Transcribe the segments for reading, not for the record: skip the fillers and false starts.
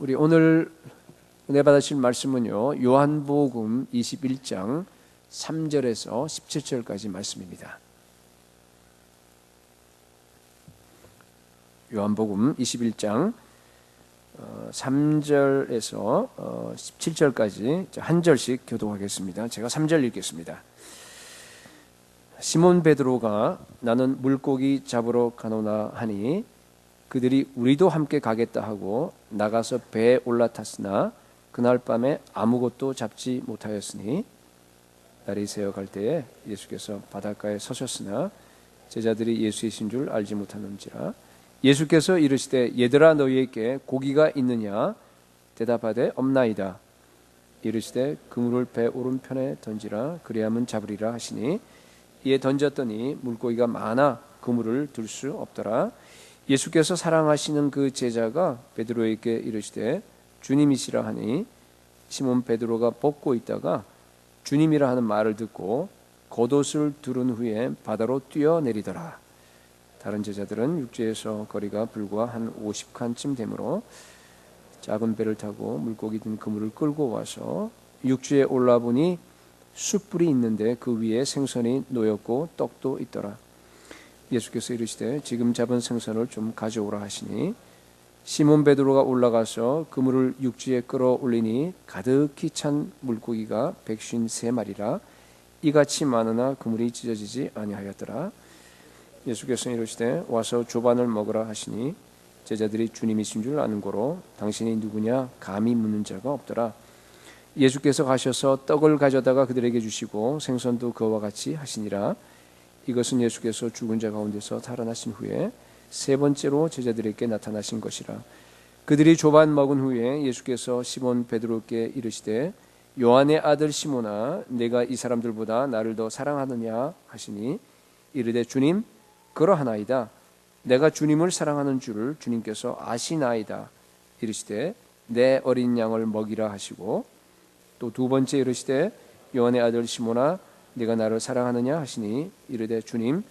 우리 오늘 은혜 받으실 말씀은요, 요한복음 21장 3절에서 17절까지 말씀입니다. 요한복음 21장 3절에서 17절까지 한 절씩 교독하겠습니다. 제가 3절 읽겠습니다. 시몬 베드로가 나는 물고기 잡으러 가노나 하니 그들이 우리도 함께 가겠다 하고 나가서 배에 올라탔으나 그날 밤에 아무것도 잡지 못하였으니 날이 새어갈 때에 예수께서 바닷가에 서셨으나 제자들이 예수이신 줄 알지 못하는지라. 예수께서 이르시되 얘들아 너희에게 고기가 있느냐 대답하되 없나이다. 이르시되 그물을 배 오른편에 던지라 그리하면 잡으리라 하시니 이에 던졌더니 물고기가 많아 그물을 들 수 없더라. 예수께서 사랑하시는 그 제자가 베드로에게 이르시되 주님이시라 하니 시몬 베드로가 벗고 있다가 주님이라 하는 말을 듣고 겉옷을 두른 후에 바다로 뛰어내리더라. 다른 제자들은 육지에서 거리가 불과 한 50칸쯤 되므로 작은 배를 타고 물고기 든 그물을 끌고 와서 육지에 올라보니 숯불이 있는데 그 위에 생선이 놓였고 떡도 있더라. 예수께서 이르시되 지금 잡은 생선을 좀 가져오라 하시니 시몬 베드로가 올라가서 그물을 육지에 끌어올리니 가득히 찬 물고기가 153마리라 이같이 많으나 그물이 찢어지지 아니하였더라. 예수께서 이르시되 와서 조반을 먹으라 하시니 제자들이 주님이신 줄 아는 고로 당신이 누구냐 감히 묻는 자가 없더라. 예수께서 가셔서 떡을 가져다가 그들에게 주시고 생선도 그와 같이 하시니라. 이것은 예수께서 죽은 자 가운데서 살아나신 후에 세 번째로 제자들에게 나타나신 것이라. 그들이 조반 먹은 후에 예수께서 시몬 베드로께 이르시되 요한의 아들 시몬아 내가 이 사람들보다 나를 더 사랑하느냐 하시니 이르되 주님 그러하나이다. 내가 주님을 사랑하는 줄을 주님께서 아시나이다. 이르시되 내 어린 양을 먹이라 하시고 또 두 번째 이르시되 요한의 아들 시몬아 네가 나를 사랑하느냐 하시니 이르되 주님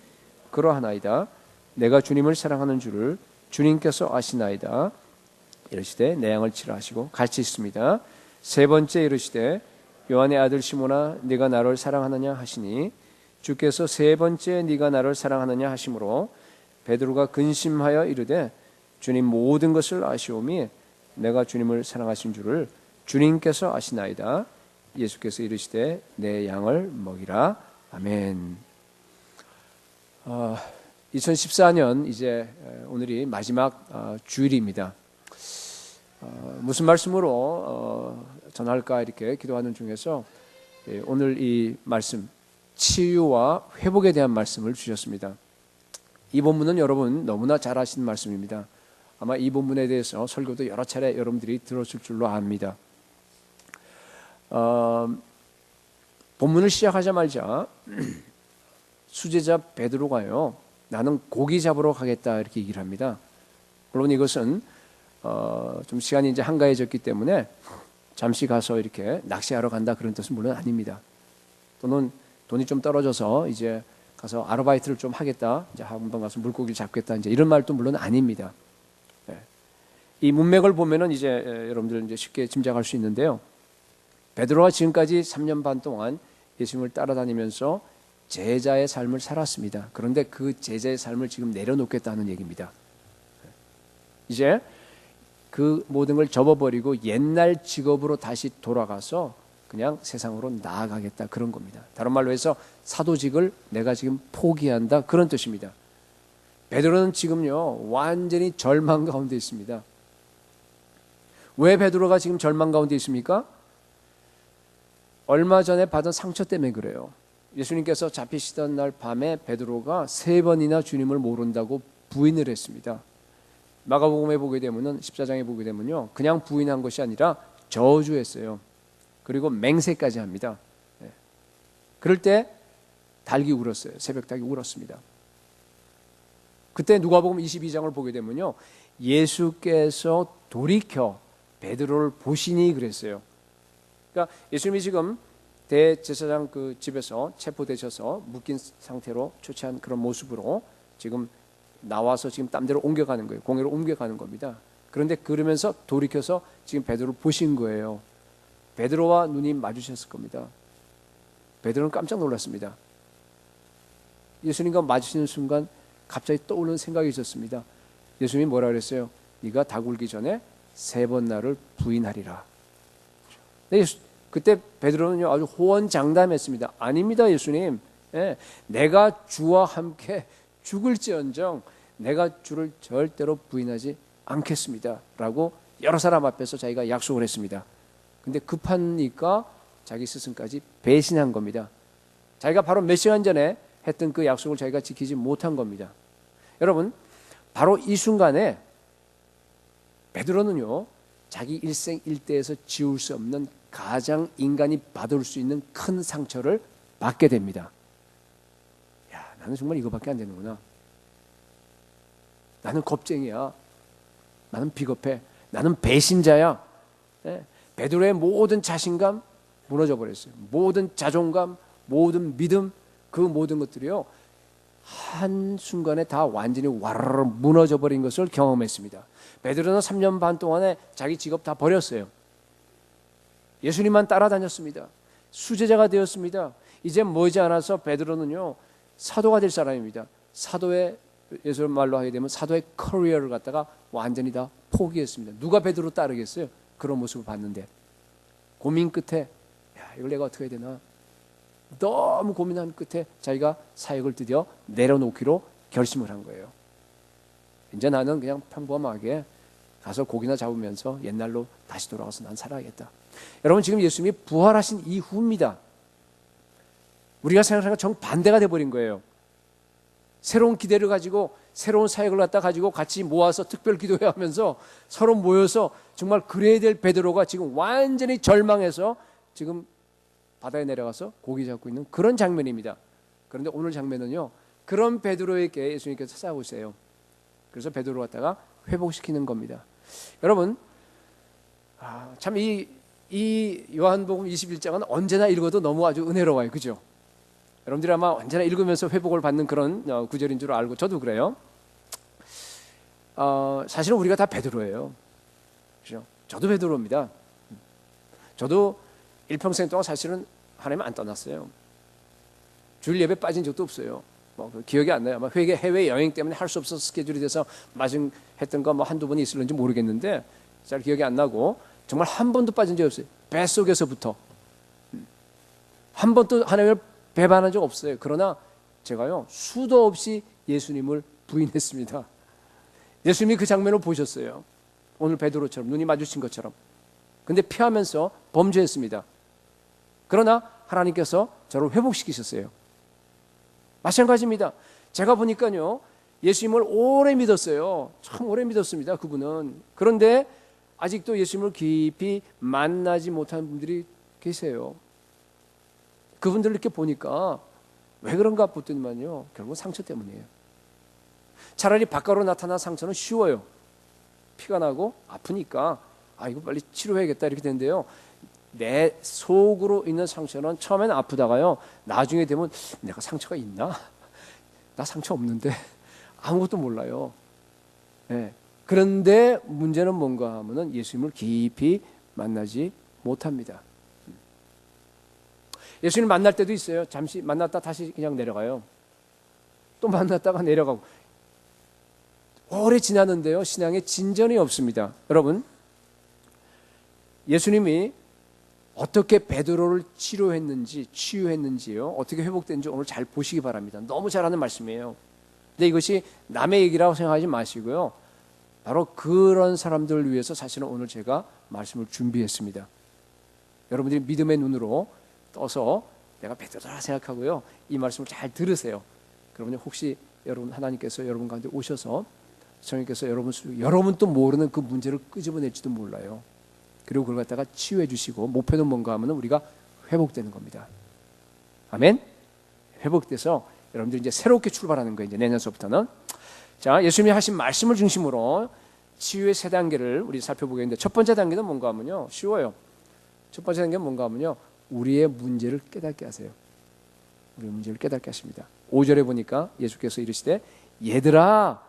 그러하나이다. 내가 주님을 사랑하는 줄을 주님께서 아시나이다. 이르시되 내 양을 치라 하시고 같이 있습니다. 세 번째 이르시되 요한의 아들 시몬아 네가 나를 사랑하느냐 하시니 주께서 세 번째 네가 나를 사랑하느냐 하심으로 베드로가 근심하여 이르되 주님 모든 것을 아시오미 내가 주님을 사랑하신 줄을 주님께서 아시나이다. 예수께서 이르시되 내 양을 먹이라. 아멘. 2014년 이제 오늘이 마지막 주일입니다. 무슨 말씀으로 전할까 이렇게 기도하는 중에서 오늘 이 말씀 치유와 회복에 대한 말씀을 주셨습니다. 이 본문은 여러분 너무나 잘 아시는 말씀입니다. 아마 이 본문에 대해서 설교도 여러 차례 여러분들이 들었을 줄로 압니다. 본문을 시작하자마자 수제자 베드로가요 나는 고기 잡으러 가겠다 이렇게 얘기를 합니다. 물론 이것은 좀 시간이 이제 한가해졌기 때문에 잠시 가서 이렇게 낚시하러 간다 그런 뜻은 물론 아닙니다. 또는 돈이 좀 떨어져서 이제 가서 아르바이트를 좀 하겠다, 이제 한번 가서 물고기를 잡겠다, 이제 이런 말도 물론 아닙니다. 이 문맥을 보면은 이제 여러분들 이제 쉽게 짐작할 수 있는데요. 베드로가 지금까지 3년 반 동안 예수님을 따라다니면서 제자의 삶을 살았습니다. 그런데 그 제자의 삶을 지금 내려놓겠다는 얘기입니다. 이제 그 모든 걸 접어버리고 옛날 직업으로 다시 돌아가서 그냥 세상으로 나아가겠다 그런 겁니다. 다른 말로 해서 사도직을 내가 지금 포기한다 그런 뜻입니다. 베드로는 지금요 완전히 절망 가운데 있습니다. 왜 베드로가 지금 절망 가운데 있습니까? 얼마 전에 받은 상처 때문에 그래요. 예수님께서 잡히시던 날 밤에 베드로가 3번이나 주님을 모른다고 부인을 했습니다. 마가복음에 보게 되면은 14장에 보게 되면요 그냥 부인한 것이 아니라 저주했어요. 그리고 맹세까지 합니다. 그럴 때 닭이 울었어요. 새벽 닭이 울었습니다. 그때 누가복음 22장을 보게 되면요 예수께서 돌이켜 베드로를 보시니 그랬어요. 그러니까 예수님이 지금 대제사장 그 집에서 체포되셔서 묶인 상태로 초췌한 그런 모습으로 지금 나와서 지금 딴 데로 옮겨가는 거예요. 공회로 옮겨가는 겁니다. 그런데 그러면서 돌이켜서 지금 베드로를 보신 거예요. 베드로와 눈이 마주쳤을 겁니다. 베드로는 깜짝 놀랐습니다. 예수님과 마주치는 순간 갑자기 떠오르는 생각이 있었습니다. 예수님이 뭐라 그랬어요? 네가 닭 울기 전에 3번 나를 부인하리라. 그때 베드로는요 아주 호언장담했습니다. 아닙니다, 예수님. 예, 내가 주와 함께 죽을지언정 내가 주를 절대로 부인하지 않겠습니다 라고 여러 사람 앞에서 자기가 약속을 했습니다. 근데 급하니까 자기 스승까지 배신한 겁니다. 자기가 바로 몇 시간 전에 했던 그 약속을 자기가 지키지 못한 겁니다. 여러분, 바로 이 순간에 베드로는요 자기 일생 일대에서 지울 수 없는 가장 인간이 받을 수 있는 큰 상처를 받게 됩니다. 야, 나는 정말 이거밖에 안 되는구나. 나는 겁쟁이야. 나는 비겁해. 나는 배신자야. 네. 베드로의 모든 자신감 무너져 버렸어요. 모든 자존감, 모든 믿음, 그 모든 것들이요 한순간에 다 완전히 와르르 무너져 버린 것을 경험했습니다. 베드로는 3년 반 동안에 자기 직업 다 버렸어요. 예수님만 따라다녔습니다. 수제자가 되었습니다. 이제 머지않아서 베드로는요 사도가 될 사람입니다. 사도의, 예수 말로 하게 되면 사도의 커리어를 갖다가 완전히 다 포기했습니다. 누가 베드로 따르겠어요? 그런 모습을 봤는데 고민 끝에 야, 이걸 내가 어떻게 해야 되나 너무 고민한 끝에 자기가 사역을 드디어 내려놓기로 결심을 한 거예요. 이제 나는 그냥 평범하게 가서 고기나 잡으면서 옛날로 다시 돌아가서 난 살아야겠다. 여러분, 지금 예수님이 부활하신 이후입니다. 우리가 생각하는 정반대가 돼버린 거예요. 새로운 기대를 가지고 새로운 사역을 갖다 가지고 같이 모아서 특별 기도회 하면서 서로 모여서 정말 그래야 될 베드로가 지금 완전히 절망해서 지금 바다에 내려가서 고기 잡고 있는 그런 장면입니다. 그런데 오늘 장면은요 그런 베드로에게 예수님께서 찾아오세요. 그래서 베드로 갖다가 회복시키는 겁니다. 여러분, 참 이 요한복음 21장은 언제나 읽어도 너무 아주 은혜로워요. 그죠? 여러분들이 아마 언제나 읽으면서 회복을 받는 그런 구절인 줄 알고 저도 그래요. 사실은 우리가 다 베드로예요. 그죠? 저도 베드로입니다. 저도 일평생 동안 사실은 하나님 안 떠났어요. 주일 예배 빠진 적도 없어요. 기억이 안 나요. 아마 해외 여행 때문에 할 수 없어서 스케줄이 돼서 했던 거 한두 번이 있을는지 모르겠는데 잘 기억이 안 나고 정말 한 번도 빠진 적이 없어요. 뱃속에서부터 한 번도 하나님을 배반한 적 없어요. 그러나 제가요 수도 없이 예수님을 부인했습니다. 예수님이 그 장면을 보셨어요. 오늘 베드로처럼 눈이 마주친 것처럼. 근데 피하면서 범죄했습니다. 그러나 하나님께서 저를 회복시키셨어요. 마찬가지입니다. 제가 보니까요 예수님을 오래 믿었어요. 참 오래 믿었습니다. 그분은. 그런데 아직도 예수님을 깊이 만나지 못한 분들이 계세요. 그분들을 이렇게 보니까 왜 그런가 보더니만요 결국 상처 때문이에요. 차라리 바깥으로 나타난 상처는 쉬워요. 피가 나고 아프니까 이거 빨리 치료해야겠다 이렇게 되는데요, 내 속으로 있는 상처는 처음에는 아프다가요 나중에 되면 내가 상처가 있나? 나 상처 없는데 아무것도 몰라요. 네. 그런데 문제는 뭔가 하면은 예수님을 깊이 만나지 못합니다. 예수님 만날 때도 있어요. 잠시 만났다 다시 그냥 내려가요. 또 만났다가 내려가고. 오래 지나는데요 신앙에 진전이 없습니다. 여러분, 예수님이 어떻게 베드로를 치유했는지요 어떻게 회복된지 오늘 잘 보시기 바랍니다. 너무 잘하는 말씀이에요. 근데 이것이 남의 얘기라고 생각하지 마시고요, 바로 그런 사람들을 위해서 사실은 오늘 제가 말씀을 준비했습니다. 여러분들이 믿음의 눈으로 떠서 내가 베드로라 생각하고요 이 말씀을 잘 들으세요. 그러면 혹시 여러분 하나님께서 여러분 가운데 오셔서 성령께서 여러분 또 모르는 그 문제를 끄집어낼지도 몰라요. 그리고 그걸 갖다가 치유해 주시고 목표는 뭔가 하면 우리가 회복되는 겁니다. 아멘. 회복돼서 여러분들이 이제 새롭게 출발하는 거예요. 이제 내년서부터는. 자, 예수님이 하신 말씀을 중심으로 치유의 3단계를 우리 살펴보겠는데, 첫 번째 단계는 뭔가 하면요 쉬워요. 첫 번째 단계는 뭔가 하면요 우리의 문제를 깨닫게 하세요. 우리의 문제를 깨닫게 하십니다. 5절에 보니까 예수께서 이르시되 얘들아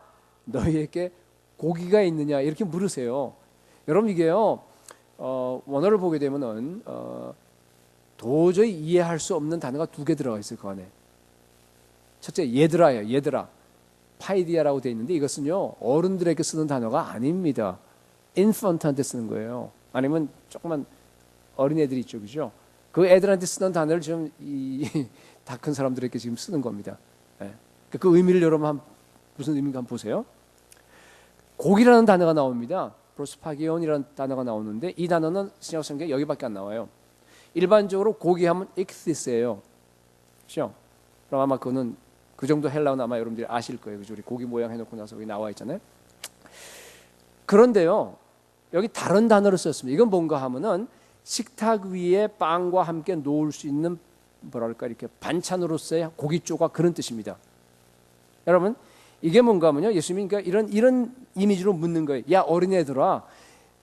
너희에게 고기가 있느냐 이렇게 물으세요. 여러분 이게요 원어를 보게 되면은 도저히 이해할 수 없는 단어가 두 개 들어가 있어요. 그 안에 첫째 얘들아예요. 얘들아. 파이디아라고 되어 있는데 이것은요 어른들에게 쓰는 단어가 아닙니다. 인펀트한테 쓰는 거예요. 아니면 조그만 어린애들이 있죠, 그죠? 그 애들한테 쓰는 단어를 좀 다 큰 사람들에게 지금 쓰는 겁니다. 네. 그 의미를 여러분 무슨 의미인가 한번 보세요. 고기라는 단어가 나옵니다. 프로스파기온이라는 단어가 나오는데 이 단어는 신약 성경에 여기밖에 안 나와요. 일반적으로 고기 하면 익시스예요. 그렇죠? 그럼 아마 그거는 그 정도 헬라어는 아마 여러분들이 아실 거예요. 그죠? 우리 고기 모양 해놓고 나서 여기 나와 있잖아요. 그런데요, 여기 다른 단어를 썼습니다. 이건 뭔가 하면은 식탁 위에 빵과 함께 놓을 수 있는 뭐랄까 이렇게 반찬으로서의 고기 조각 그런 뜻입니다. 여러분 이게 뭔가 하면요, 예수님이 그러니까 이런 이미지로 묻는 거예요. 야 어린애들아,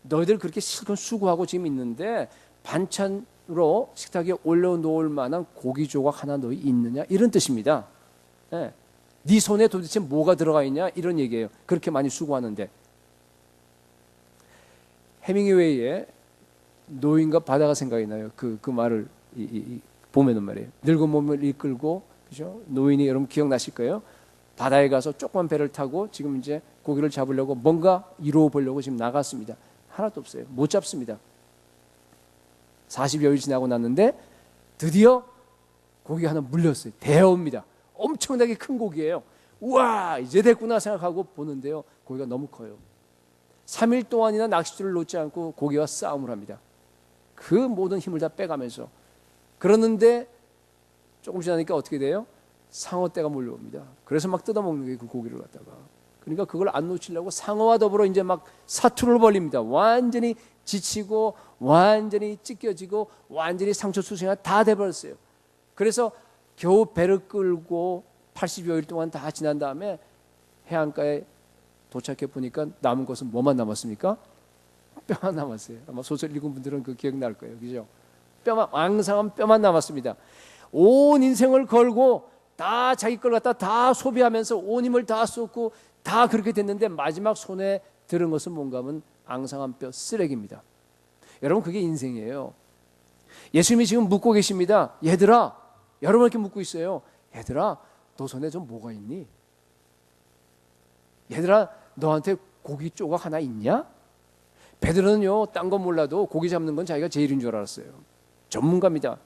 너희들 그렇게 실컷 수고하고 지금 있는데 반찬으로 식탁 위에 올려놓을 만한 고기 조각 하나 너희 있느냐 이런 뜻입니다. 네. 네 손에 도대체 뭐가 들어가 있냐 이런 얘기예요. 그렇게 많이 수고하는데. 해밍웨이의 노인과 바다가 생각이 나요. 그 말을 보면은 말이에요. 늙은 몸을 이끌고 그죠? 노인이 여러분 기억나실 거예요. 바다에 가서 조그만 배를 타고 지금 이제 고기를 잡으려고 뭔가 이루어 보려고 지금 나갔습니다. 하나도 없어요. 못 잡습니다. 40여일 지나고 났는데 드디어 고기가 하나 물렸어요. 대어입니다. 엄청나게 큰 고기예요. 우와 이제 됐구나 생각하고 보는데요. 고기가 너무 커요. 3일 동안이나 낚싯줄을 놓지 않고 고기와 싸움을 합니다. 그 모든 힘을 다 빼가면서. 그러는데 조금 지나니까 어떻게 돼요? 상어떼가 몰려옵니다. 그래서 막 뜯어먹는 게 그 고기를 갖다가. 그러니까 그걸 안 놓치려고 상어와 더불어 이제 막 사투를 벌립니다. 완전히 지치고 완전히 찢겨지고 완전히 상처 수생활 다 돼버렸어요. 그래서 겨우 배를 끌고 80여일 동안 다 지난 다음에 해안가에 도착해 보니까 남은 것은 뭐만 남았습니까? 뼈만 남았어요. 아마 소설 읽은 분들은 그 기억날 거예요. 그죠? 뼈만, 왕성한 뼈만 남았습니다. 온 인생을 걸고 다 자기 걸 갖다 다 소비하면서 온 힘을 다 쏟고 다 그렇게 됐는데 마지막 손에 들은 것은 뭔가 하면 앙상한 뼈 쓰레기입니다. 여러분 그게 인생이에요. 예수님이 지금 묻고 계십니다. 얘들아, 여러분 이렇게 묻고 있어요. 얘들아, 너 손에 좀 뭐가 있니? 얘들아, 너한테 고기 조각 하나 있냐? 베드로는요, 딴 건 몰라도 고기 잡는 건 자기가 제일인 줄 알았어요. 전문가입니다.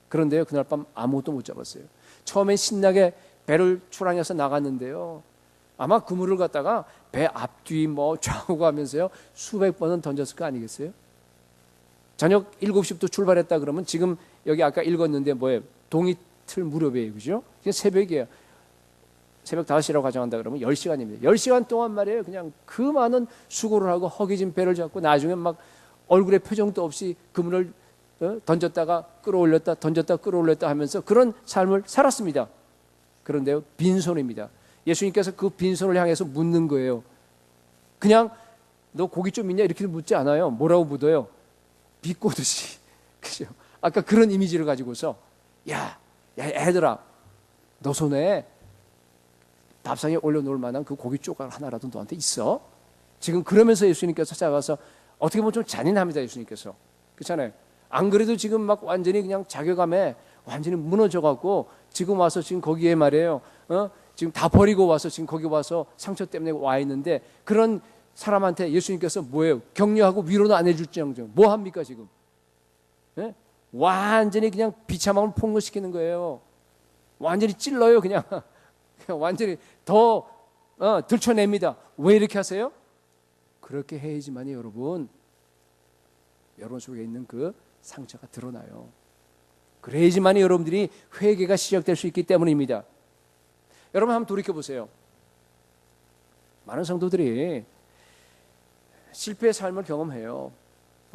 그런데요, 그날 밤 아무것도 못 잡았어요. 처음엔 신나게 배를 출항해서 나갔는데요, 아마 그물을 갖다가 배 앞뒤 뭐 좌우고 하면서요, 수백 번은 던졌을 거 아니겠어요? 저녁 7시부터 출발했다 그러면 지금 여기 아까 읽었는데 뭐예요? 동이틀 무렵이에요. 그죠? 그게 새벽이에요. 새벽 5시라고 가정한다 그러면 10시간입니다. 10시간 동안 말이에요. 그냥 그 많은 수고를 하고 허기진 배를 잡고 나중에 막 얼굴에 표정도 없이 그물을 던졌다가 끌어올렸다 던졌다 끌어올렸다 하면서 그런 삶을 살았습니다. 그런데요, 빈손입니다. 예수님께서 그 빈손을 향해서 묻는 거예요. 그냥 너 고기 좀 있냐 이렇게 묻지 않아요. 뭐라고 묻어요? 비꼬듯이. 그죠? 아까 그런 이미지를 가지고서 야 애들아, 너 손에 밥상에 올려놓을 만한 그 고기 조각 하나라도 너한테 있어? 지금 그러면서 예수님께서 찾아가서 어떻게 보면 좀 잔인합니다. 예수님께서. 그렇잖아요. 안 그래도 지금 막 완전히 그냥 자괴감에 완전히 무너져갖고 지금 와서 지금 거기에 말이에요. 지금 다 버리고 와서 지금 거기 와서 상처 때문에 와 있는데 그런 사람한테 예수님께서 뭐예요? 격려하고 위로는 안 해줄지언정 뭐 합니까 지금? 예? 완전히 그냥 비참함을 폭로시키는 거예요. 완전히 찔러요 그냥. 완전히 더 들춰냅니다. 왜 이렇게 하세요? 그렇게 해야지만이 여러분 속에 있는 그 상처가 드러나요. 그래야지만이 여러분들이 회개가 시작될 수 있기 때문입니다. 여러분 한번 돌이켜보세요. 많은 성도들이 실패의 삶을 경험해요.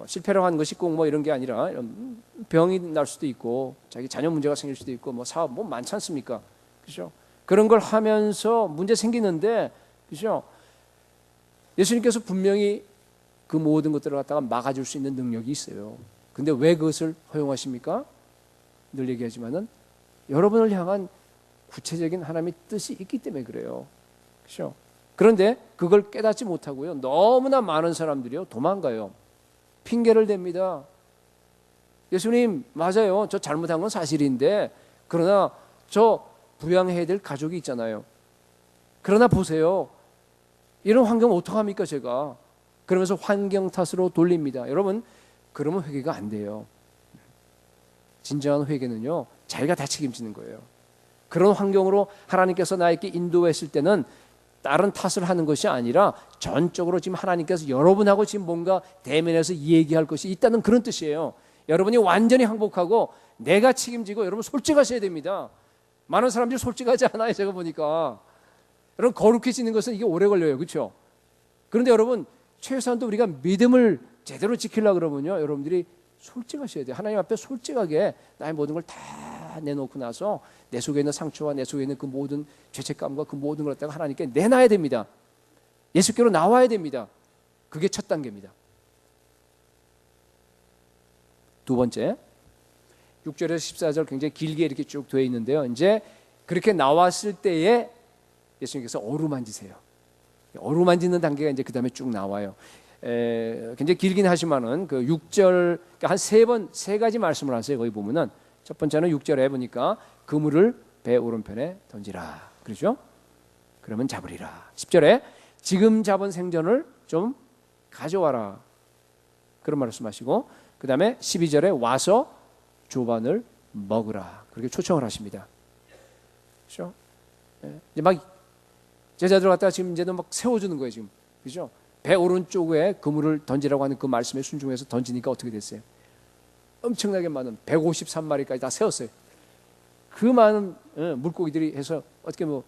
실패라고 하는 것이 꼭 뭐 이런 게 아니라 병이 날 수도 있고 자기 자녀 문제가 생길 수도 있고 뭐 사업 뭐 많지 않습니까? 그렇죠? 그런 걸 하면서 문제 생기는데, 그죠? 예수님께서 분명히 그 모든 것들을 갖다가 막아줄 수 있는 능력이 있어요. 근데 왜 그것을 허용하십니까? 늘 얘기하지만은 여러분을 향한 구체적인 하나님의 뜻이 있기 때문에 그래요. 그죠? 그런데 그걸 깨닫지 못하고요. 너무나 많은 사람들이요. 도망가요. 핑계를 댑니다. 예수님, 맞아요. 저 잘못한 건 사실인데, 그러나 저 부양해야 될 가족이 있잖아요. 그러나 보세요. 이런 환경 어떡합니까, 제가? 그러면서 환경 탓으로 돌립니다. 여러분, 그러면 회개가 안 돼요. 진정한 회개는요, 자기가 다 책임지는 거예요. 그런 환경으로 하나님께서 나에게 인도했을 때는 다른 탓을 하는 것이 아니라 전적으로 지금 하나님께서 여러분하고 지금 뭔가 대면해서 얘기할 것이 있다는 그런 뜻이에요. 여러분이 완전히 항복하고 내가 책임지고 여러분 솔직하셔야 됩니다. 많은 사람들이 솔직하지 않아요. 제가 보니까. 여러분, 거룩해지는 것은 이게 오래 걸려요. 그렇죠? 그런데 여러분, 최소한도 우리가 믿음을 제대로 지키려고 그러면요, 여러분들이 솔직하셔야 돼요. 하나님 앞에 솔직하게 나의 모든 걸 다 내놓고 나서 내 속에 있는 상처와 내 속에 있는 그 모든 죄책감과 그 모든 걸 갖다가 하나님께 내놔야 됩니다. 예수께로 나와야 됩니다. 그게 첫 단계입니다. 두 번째, 6절에서 14절 굉장히 길게 이렇게 쭉 되어 있는데요. 이제 그렇게 나왔을 때에 예수님께서 어루만지세요. 어루만지는 단계가 이제 그 다음에 쭉 나와요. 굉장히 길긴 하지만은 그 6절, 한 세 가지 말씀을 하세요. 거기 보면은 첫 번째는 6절에 보니까 그물을 배 오른편에 던지라. 그렇죠? 그러면 잡으리라. 10절에 지금 잡은 생선을 좀 가져와라. 그런 말씀하시고, 그 다음에 12절에 와서 조반을 먹으라. 그렇게 초청을 하십니다. 그렇죠? 이제 막 제자들 갖다가 지금 이제는 막 세워주는 거예요, 지금. 그죠? 배 오른쪽에 그물을 던지라고 하는 그 말씀에 순종해서 던지니까 어떻게 됐어요? 엄청나게 많은 153마리까지 다 세웠어요. 그 많은 물고기들이 해서 어떻게 뭐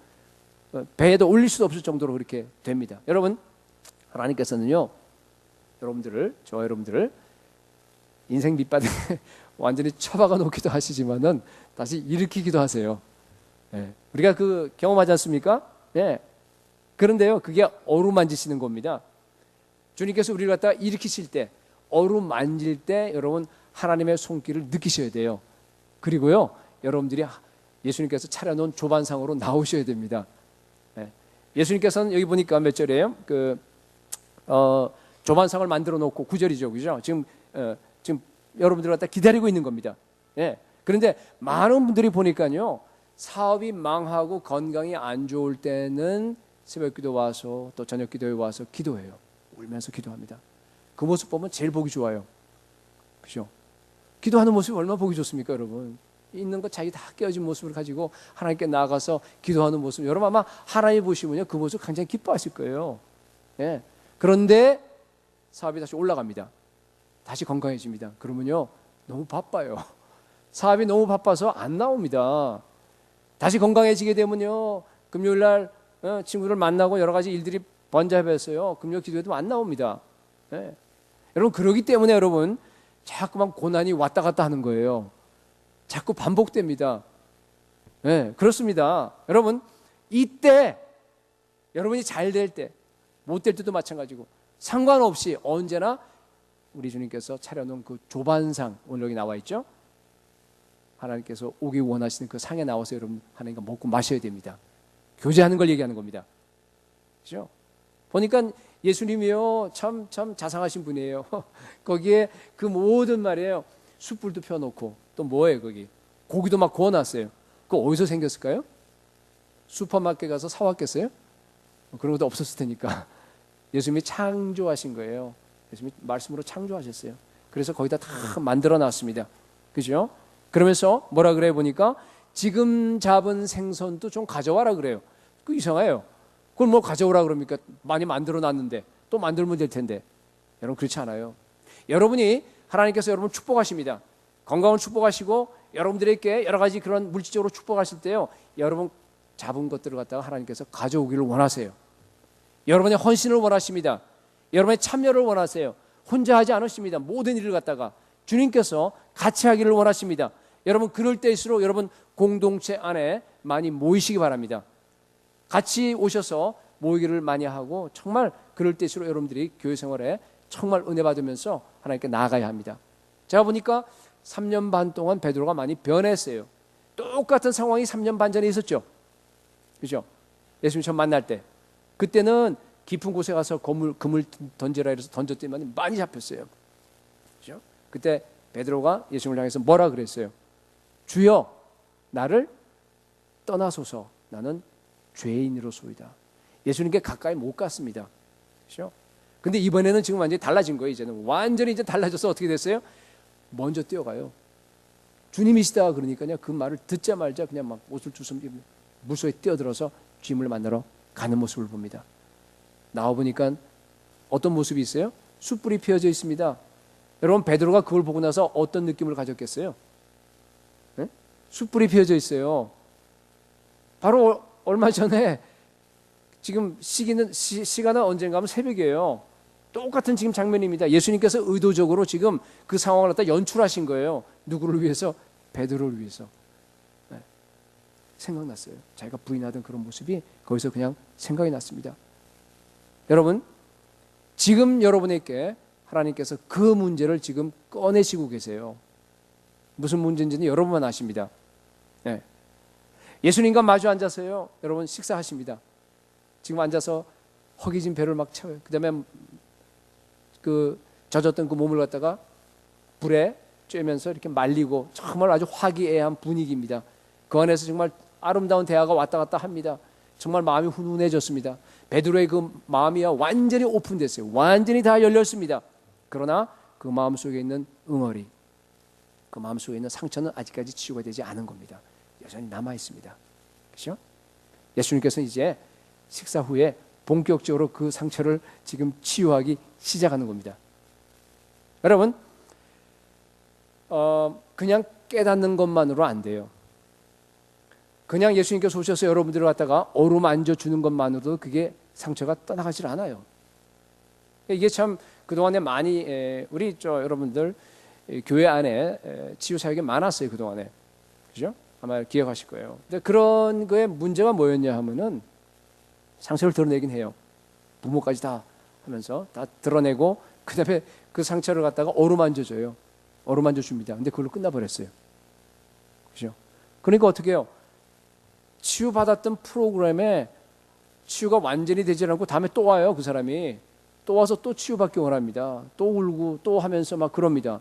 배에도 올릴 수도 없을 정도로 그렇게 됩니다. 여러분, 하나님께서는요, 저와 여러분들을 인생 밑바닥에 완전히 처박아 놓기도 하시지만은 다시 일으키기도 하세요. 우리가 그 경험하지 않습니까? 그런데요, 그게 어루만지시는 겁니다. 주님께서 우리를 갖다 일으키실 때, 어루만질 때 여러분 하나님의 손길을 느끼셔야 돼요. 그리고요, 여러분들이 예수님께서 차려놓은 조반상으로 나오셔야 됩니다. 예수님께서는 여기 보니까 몇 절이에요? 조반상을 만들어 놓고 9절이죠, 그죠? 지금 여러분들을 갖다 기다리고 있는 겁니다. 그런데 많은 분들이 보니까요, 사업이 망하고 건강이 안 좋을 때는 새벽기도 와서 또 저녁기도에 와서 기도해요. 울면서 기도합니다. 그 모습 보면 제일 보기 좋아요. 그죠? 기도하는 모습이 얼마나 보기 좋습니까, 여러분? 있는 것 자기 다 깨어진 모습을 가지고 하나님께 나아가서 기도하는 모습, 여러분 아마 하나님 보시면요, 그 모습 굉장히 기뻐하실 거예요. 그런데 사업이 다시 올라갑니다. 다시 건강해집니다. 그러면요, 너무 바빠요. 사업이 너무 바빠서 안 나옵니다. 다시 건강해지게 되면요, 금요일날 친구를 만나고 여러 가지 일들이 번잡해서요, 금요 기도에도 안 나옵니다. 여러분, 그러기 때문에 여러분 자꾸만 고난이 왔다 갔다 하는 거예요. 자꾸 반복됩니다. 그렇습니다. 여러분, 이때 여러분이 잘 될 때, 못 될 때도 마찬가지고 상관없이 언제나 우리 주님께서 차려놓은 그 조반상, 오늘 여기 나와 있죠? 하나님께서 오기 원하시는 그 상에 나와서 여러분 하나님과 먹고 마셔야 됩니다. 교제하는 걸 얘기하는 겁니다. 그렇죠? 보니까 예수님이요, 참 자상하신 분이에요. 거기에 그 모든 말이에요, 숯불도 펴놓고 또 뭐예요, 거기 고기도 막 구워놨어요. 그거 어디서 생겼을까요? 슈퍼마켓 가서 사왔겠어요? 그런 것도 없었을 테니까. 예수님이 창조하신 거예요. 예수님이 말씀으로 창조하셨어요. 그래서 거기다 다 만들어 놨습니다. 그죠? 그러면서 뭐라 그래 보니까 지금 잡은 생선도 좀 가져와라 그래요. 그 이상해요. 그걸 뭐 가져오라 그럽니까? 많이 만들어 놨는데 또 만들면 될 텐데. 여러분, 그렇지 않아요. 여러분이 하나님께서 여러분 축복하십니다. 건강을 축복하시고 여러분들에게 여러 가지 그런 물질적으로 축복하실 때요, 여러분 잡은 것들을 갖다가 하나님께서 가져오기를 원하세요. 여러분의 헌신을 원하십니다. 여러분의 참여를 원하세요. 혼자 하지 않으십니다. 모든 일을 갖다가 주님께서 같이 하기를 원하십니다. 여러분, 그럴 때일수록 여러분 공동체 안에 많이 모이시기 바랍니다. 같이 오셔서 모이기를 많이 하고, 정말 그럴 때일수록 여러분들이 교회 생활에 정말 은혜 받으면서 하나님께 나아가야 합니다. 제가 보니까 3년 반 동안 베드로가 많이 변했어요. 똑같은 상황이 3년 반 전에 있었죠. 그죠? 예수님 처음 만날 때 그때는 깊은 곳에 가서 금을 던지라 해서 던졌더니 많이 잡혔어요. 그죠? 그때 베드로가 예수님을 향해서 뭐라 그랬어요? 주여, 나를 떠나소서. 나는 죄인으로소이다. 예수님께 가까이 못 갔습니다. 그죠? 근데 이번에는 지금 완전히 달라진 거예요. 이제는 완전히 이제 달라져서 어떻게 됐어요? 먼저 뛰어가요. 주님이시다 그러니까요. 그 말을 듣자마자 그냥 막 옷을 주섬기고 물속에 뛰어들어서 주님을 만나러 가는 모습을 봅니다. 나와 보니까 어떤 모습이 있어요? 숯불이 피어져 있습니다. 여러분, 베드로가 그걸 보고 나서 어떤 느낌을 가졌겠어요? 네? 숯불이 피어져 있어요. 바로 얼마 전에 지금 시간은 언젠가 하면 새벽이에요. 똑같은 지금 장면입니다. 예수님께서 의도적으로 지금 그 상황을 갖다 연출하신 거예요. 누구를 위해서? 베드로를 위해서. 네. 생각났어요. 자기가 부인하던 그런 모습이 거기서 그냥 생각이 났습니다. 여러분, 지금 여러분에게 하나님께서 그 문제를 지금 꺼내시고 계세요. 무슨 문제인지는 여러분만 아십니다. 네. 예수님과 마주 앉아서요, 여러분 식사하십니다. 지금 앉아서 허기진 배를 막 채워요. 그 다음에 그 젖었던 그 몸을 갖다가 불에 쬐면서 이렇게 말리고 정말 아주 화기애애한 분위기입니다. 그 안에서 정말 아름다운 대화가 왔다 갔다 합니다. 정말 마음이 훈훈해졌습니다. 베드로의 그 마음이 완전히 오픈됐어요. 완전히 다 열렸습니다. 그러나 그 마음속에 있는 응어리, 그 마음속에 있는 상처는 아직까지 치유가 되지 않은 겁니다. 여전히 남아 있습니다. 그렇죠? 예수님께서는 이제 식사 후에 본격적으로 그 상처를 지금 치유하기 시작하는 겁니다. 여러분, 그냥 깨닫는 것만으로 안 돼요. 그냥 예수님께서 오셔서 여러분들을 갖다가 어루만져 주는 것만으로도 그게 상처가 떠나가질 않아요. 이게 참 그동안에 많이 우리 여러분들 교회 안에 치유 사역이 많았어요. 그동안에. 그죠? 아마 기억하실 거예요. 근데 그런 거에 문제가 뭐였냐 하면은 상처를 드러내긴 해요. 부모까지 다 하면서 다 드러내고 그다음에 그 상처를 갖다가 어루만져 줘요. 어루만져 줍니다. 근데 그걸로 끝나버렸어요. 그죠? 그러니까 어떻게 해요? 치유받았던 프로그램에 치유가 완전히 되지 않고 다음에 또 와요. 그 사람이 또 와서 또 치유받기 원합니다. 또 울고 또 하면서 막 그럽니다.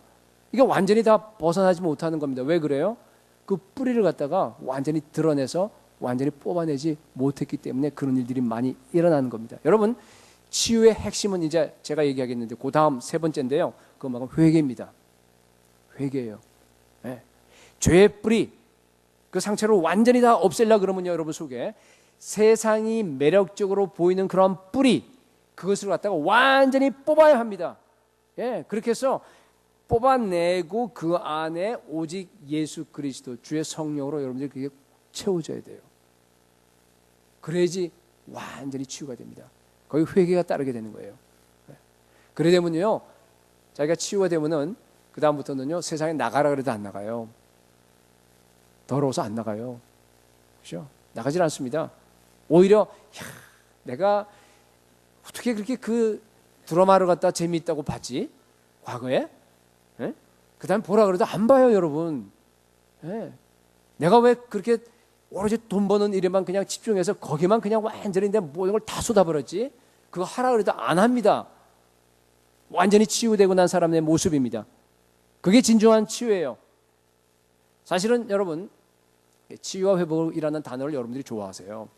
이게 완전히 다 벗어나지 못하는 겁니다. 왜 그래요? 그 뿌리를 갖다가 완전히 드러내서 완전히 뽑아내지 못했기 때문에 그런 일들이 많이 일어나는 겁니다. 여러분, 치유의 핵심은 이제 제가 얘기하겠는데 그 다음 세 번째인데요. 그것만은 회개입니다. 회개예요. 네. 죄의 뿌리, 그 상처를 완전히 다 없애려고 그러면요, 여러분 속에 세상이 매력적으로 보이는 그런 뿌리, 그것을 갖다가 완전히 뽑아야 합니다. 예, 그렇게 해서 뽑아내고 그 안에 오직 예수 그리스도 주의 성령으로 여러분들이 그게 채워져야 돼요. 그래야지 완전히 치유가 됩니다. 거기 회개가 따르게 되는 거예요. 그래 되면요, 자기가 치유가 되면은 그 다음부터는요 세상에 나가라 그래도 안 나가요. 더러워서 안 나가요. 그렇죠? 나가질 않습니다. 오히려 내가 어떻게 그렇게 그 드라마를 갖다 재미있다고 봤지? 과거에? 예? 그 다음에 보라 그래도 안 봐요, 여러분. 예. 내가 왜 그렇게 오로지 돈 버는 일에만 그냥 집중해서 거기만 그냥 완전히 내 모든 걸 다 쏟아버렸지? 그거 하라 그래도 안 합니다. 완전히 치유되고 난 사람의 모습입니다. 그게 진정한 치유예요. 사실은 여러분, 치유와 회복이라는 단어를 여러분들이 좋아하세요.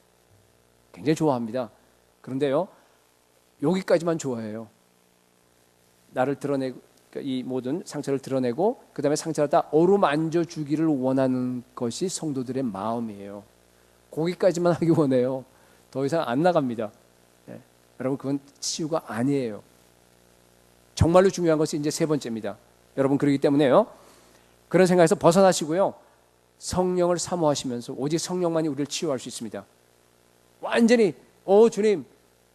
굉장히 좋아합니다. 그런데요, 여기까지만 좋아해요. 나를 드러내고, 이 모든 상처를 드러내고 그 다음에 상처를 다 어루만져 주기를 원하는 것이 성도들의 마음이에요. 거기까지만 하기 원해요. 더 이상 안 나갑니다. 네. 여러분, 그건 치유가 아니에요. 정말로 중요한 것이 이제 세 번째입니다. 여러분, 그렇기 때문에요, 그런 생각에서 벗어나시고요, 성령을 사모하시면서 오직 성령만이 우리를 치유할 수 있습니다. 완전히 주님,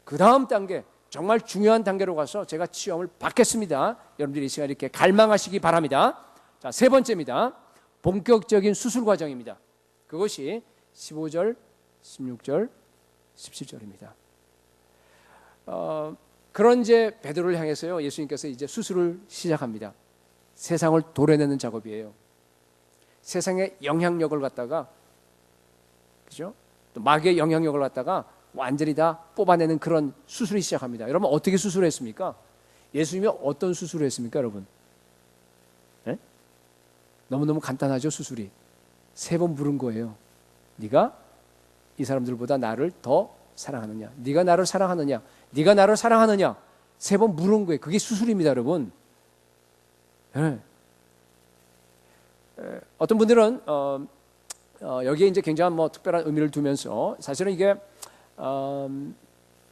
그 다음 단계, 정말 중요한 단계로 가서 제가 치유함을 받겠습니다. 여러분들이 이 시간 이렇게 갈망하시기 바랍니다. 자, 세 번째입니다. 본격적인 수술 과정입니다. 그것이 15절, 16절, 17절입니다. 그런 이제 베드로를 향해서요, 예수님께서 이제 수술을 시작합니다. 세상을 도려내는 작업이에요. 세상의 영향력을 갖다가, 그죠? 또 마귀의 영향력을 갖다가 완전히 다 뽑아내는 그런 수술이 시작합니다. 여러분 어떻게 수술했습니까? 예수님이 어떤 수술을 했습니까, 여러분? 네? 너무너무 간단하죠, 수술이. 3번 물은 거예요. 네가 이 사람들보다 나를 더 사랑하느냐? 네가 나를 사랑하느냐? 네가 나를 사랑하느냐? 3번 물은 거예요. 그게 수술입니다, 여러분. 네. 어떤 분들은 여기에 이제 굉장한 뭐 특별한 의미를 두면서 사실은 이게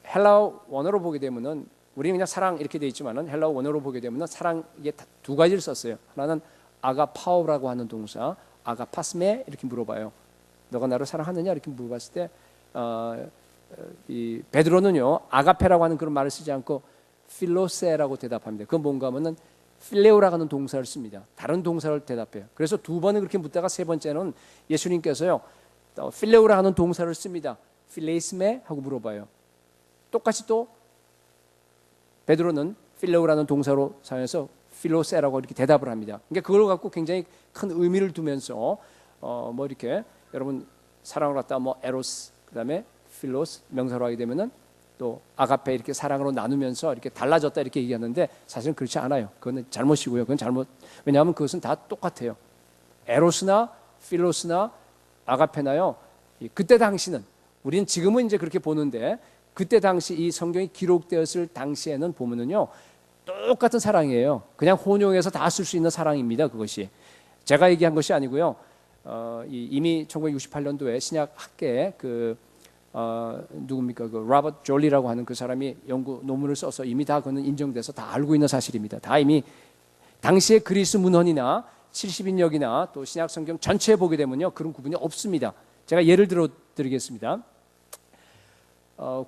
헬라어 원어로 보게 되면은 우리는 그냥 사랑 이렇게 돼 있지만은 헬라어 원어로 보게 되면은 사랑 이게 두 가지를 썼어요. 하나는 아가파오라고 하는 동사, 아가파스메 이렇게 물어봐요. 너가 나를 사랑하느냐 이렇게 물어봤을 때 이 베드로는요 아가페라고 하는 그런 말을 쓰지 않고 필로세라고 대답합니다. 그건 뭔가 하면은 필레오라고 하는 동사를 씁니다. 다른 동사를 대답해요. 그래서 2번은 그렇게 묻다가 3번째는 예수님께서요 필레오라고 하는 동사를 씁니다. 필레이스메 하고 물어봐요. 똑같이 또 베드로는 필레오라는 동사로 사용해서 필로세라고 이렇게 대답을 합니다. 그러니까 그걸 갖고 굉장히 큰 의미를 두면서 뭐 이렇게 여러분 사랑을 갖다 뭐 에로스 그다음에 필로스 명사로 하게 되면은 또 아가페 이렇게 사랑으로 나누면서 이렇게 달라졌다 이렇게 얘기하는데 사실은 그렇지 않아요. 그건 잘못이고요. 그건 잘못. 왜냐하면 그것은 다 똑같아요. 에로스나 필로스나 아가페나요. 그때 당시는 우리는 지금은 이제 그렇게 보는데 그때 당시 이 성경이 기록되었을 당시에는 보면은요 똑같은 사랑이에요. 그냥 혼용해서 다 쓸 수 있는 사랑입니다. 그것이 제가 얘기한 것이 아니고요. 이미 1968년도에 신약 학계에 누굽니까 그 로버트 졸리라고 하는 그 사람이 연구 논문을 써서 이미 다 그는 인정돼서 다 알고 있는 사실입니다. 다 이미 당시의 그리스 문헌이나 70인역이나 또 신약 성경 전체에 보게 되면요 그런 구분이 없습니다. 제가 예를 들어 드리겠습니다.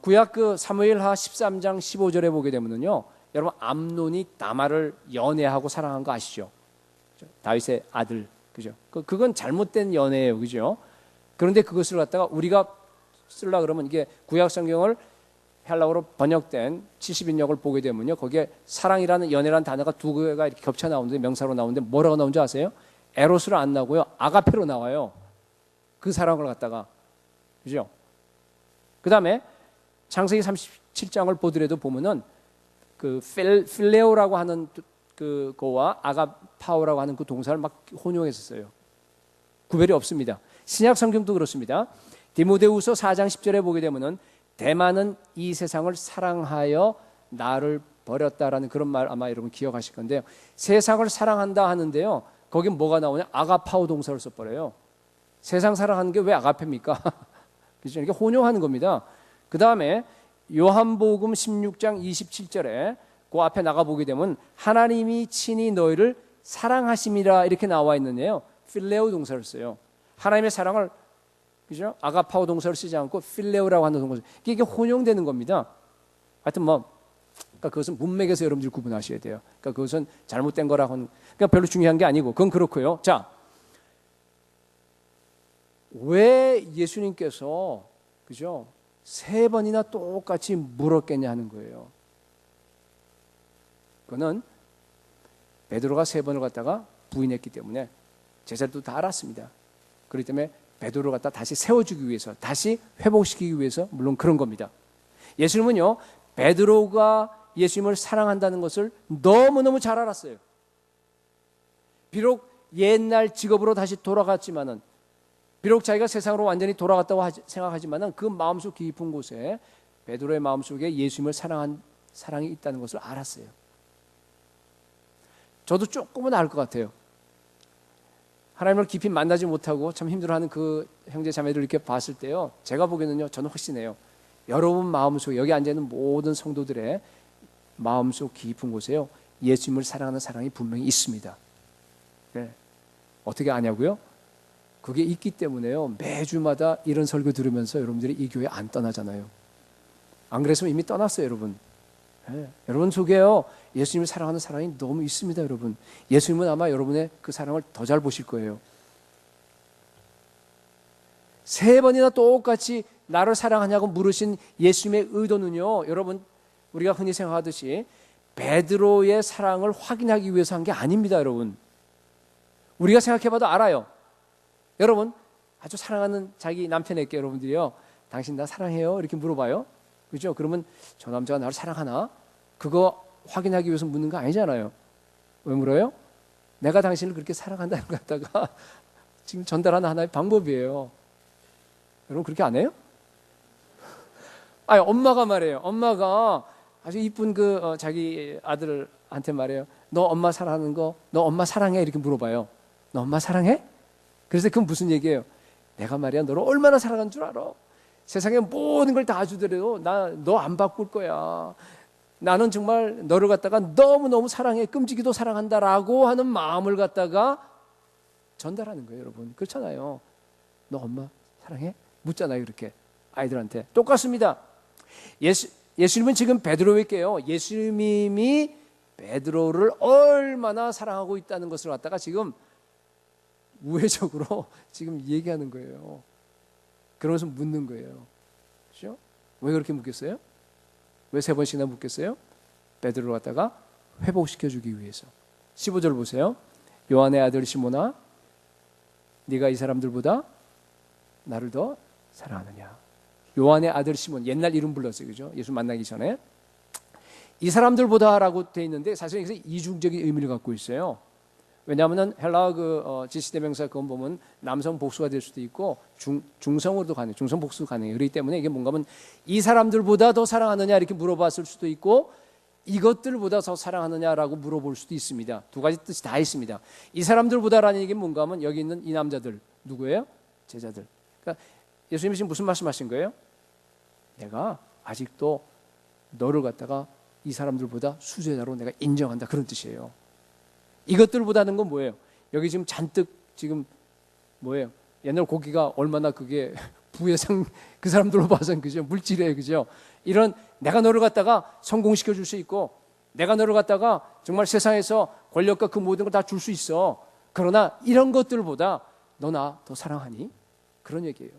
구약 그 사무엘하 13장 15절에 보게 되면요 여러분 암논이 다말을 연애하고 사랑한 거 아시죠? 다윗의 아들 그죠? 그건 잘못된 연애예요, 그죠? 그런데 그것을 갖다가 우리가 쓰려 그러면 이게 구약 성경을 헬라어로 번역된 70인역을 보게 되면요 거기에 사랑이라는 연애라는 단어가 2개가 이렇게 겹쳐 나오는데 명사로 나오는데 뭐라고 나오는지 아세요? 에로스로 안 나오고요 아가페로 나와요. 그 사랑을 갖다가 그죠? 그 다음에 창세기 37장을 보더라도 보면은 그 필레오라고 하는 그거와 아가파오라고 하는 그 동사를 막 혼용했었어요. 구별이 없습니다. 신약 성경도 그렇습니다. 디모데후서 4장 10절에 보게 되면은 대만은 이 세상을 사랑하여 나를 버렸다라는 그런 말 아마 여러분 기억하실 건데요. 세상을 사랑한다 하는데요. 거기 뭐가 나오냐? 아가파오 동사를 써버려요. 세상 사랑하는 게 왜 아가페입니까? 그죠? 이게 혼용하는 겁니다. 그 다음에 요한복음 16장 27절에 그 앞에 나가보게 되면 하나님이 친히 너희를 사랑하심이라 이렇게 나와 있는데요. 필레오 동사를 써요. 하나님의 사랑을 그죠? 아가파오 동사를 쓰지 않고 필레오라고 하는 동사. 이게 혼용되는 겁니다. 하여튼 뭐 그러니까 그것은 문맥에서 여러분들이 구분하셔야 돼요. 그러니까 그것은 잘못된 거라고 하는 그러니까 별로 중요한 게 아니고 그건 그렇고요. 자, 왜 예수님께서 그죠? 3번이나 똑같이 물었겠냐 하는 거예요. 그거는 베드로가 3번을 갖다가 부인했기 때문에 제자들도 다 알았습니다. 그렇기 때문에 베드로를 갖다 다시 세워주기 위해서 다시 회복시키기 위해서 물론 그런 겁니다. 예수님은요 베드로가 예수님을 사랑한다는 것을 너무너무 잘 알았어요. 비록 옛날 직업으로 다시 돌아갔지만은 비록 자기가 세상으로 완전히 돌아갔다고 생각하지만은 그 마음속 깊은 곳에 베드로의 마음속에 예수님을 사랑한 사랑이 있다는 것을 알았어요. 저도 조금은 알 것 같아요. 하나님을 깊이 만나지 못하고 참 힘들어하는 그 형제 자매들 이렇게 봤을 때요. 제가 보기에는요. 저는 확신해요. 여러분 마음속에 여기 앉아있는 모든 성도들의 마음속 깊은 곳에요. 예수님을 사랑하는 사랑이 분명히 있습니다. 네. 어떻게 아냐고요? 그게 있기 때문에요. 매주마다 이런 설교 들으면서 여러분들이 이 교회 안 떠나잖아요. 안 그랬으면 이미 떠났어요, 여러분. 네. 여러분 속에요. 예수님을 사랑하는 사랑이 너무 있습니다, 여러분. 예수님은 아마 여러분의 그 사랑을 더 잘 보실 거예요. 3번이나 똑같이 나를 사랑하냐고 물으신 예수님의 의도는요, 여러분, 우리가 흔히 생각하듯이 베드로의 사랑을 확인하기 위해서 한 게 아닙니다, 여러분. 우리가 생각해봐도 알아요. 여러분, 아주 사랑하는 자기 남편에게 여러분들이요, 당신 나 사랑해요? 이렇게 물어봐요. 그죠? 그러면 저 남자가 나를 사랑하나? 그거 확인하기 위해서 묻는 거 아니잖아요. 왜 물어요? 내가 당신을 그렇게 사랑한다는 것 갖다가 지금 전달하는 하나의 방법이에요. 여러분 그렇게 안 해요? 아니, 엄마가 말해요. 엄마가 아주 이쁜 자기 아들한테 말해요. 너 엄마 사랑하는 거, 너 엄마 사랑해? 이렇게 물어봐요. 너 엄마 사랑해? 그래서 그건 무슨 얘기예요? 내가 말이야, 너를 얼마나 사랑하는 줄 알아? 세상에 모든 걸 다 주더라도 나 너 안 바꿀 거야. 나는 정말 너를 갖다가 너무너무 사랑해. 끔찍이도 사랑한다라고 하는 마음을 갖다가 전달하는 거예요, 여러분. 그렇잖아요. 너 엄마 사랑해? 묻잖아요, 그렇게. 아이들한테. 똑같습니다. 예수님은 지금 베드로에게요, 예수님이 베드로를 얼마나 사랑하고 있다는 것을 갖다가 지금 우회적으로 지금 얘기하는 거예요. 그러면서 묻는 거예요. 그렇죠? 왜 그렇게 묻겠어요? 왜 3번씩이나 묻겠어요? 베드로를 갖다가 회복시켜주기 위해서. 15절 보세요. 요한의 아들 시몬아, 네가 이 사람들보다 나를 더 사랑하느냐. 요한의 아들 시몬, 옛날 이름 불렀어요. 그죠? 예수 만나기 전에. 이 사람들보다라고 돼 있는데 사실 여기서 이중적인 의미를 갖고 있어요. 왜냐하면 헬라어 지시대명사 그건 보면 남성 복수가 될 수도 있고 중성으로도 가능해요. 중성 복수도 가능해요. 그렇기 때문에 이게 뭔가 하면 이 사람들보다 더 사랑하느냐 이렇게 물어봤을 수도 있고 이것들보다 더 사랑하느냐라고 물어볼 수도 있습니다. 두 가지 뜻이 다 있습니다. 이 사람들보다라는 얘기는 뭔가 하면 여기 있는 이 남자들 누구예요? 제자들. 그러니까 예수님이 지금 무슨 말씀하신 거예요? 내가 아직도 너를 갖다가 이 사람들보다 수제자로 내가 인정한다, 그런 뜻이에요. 이것들보다는 건 뭐예요? 여기 지금 잔뜩 지금 뭐예요? 옛날 고기가 얼마나 그게 부회상 그 사람들로 봐서는 그죠? 물질이에요, 그죠? 이런 내가 너를 갖다가 성공시켜 줄 수 있고 내가 너를 갖다가 정말 세상에서 권력과 그 모든 걸 다 줄 수 있어. 그러나 이런 것들보다 너 나 더 사랑하니? 그런 얘기예요.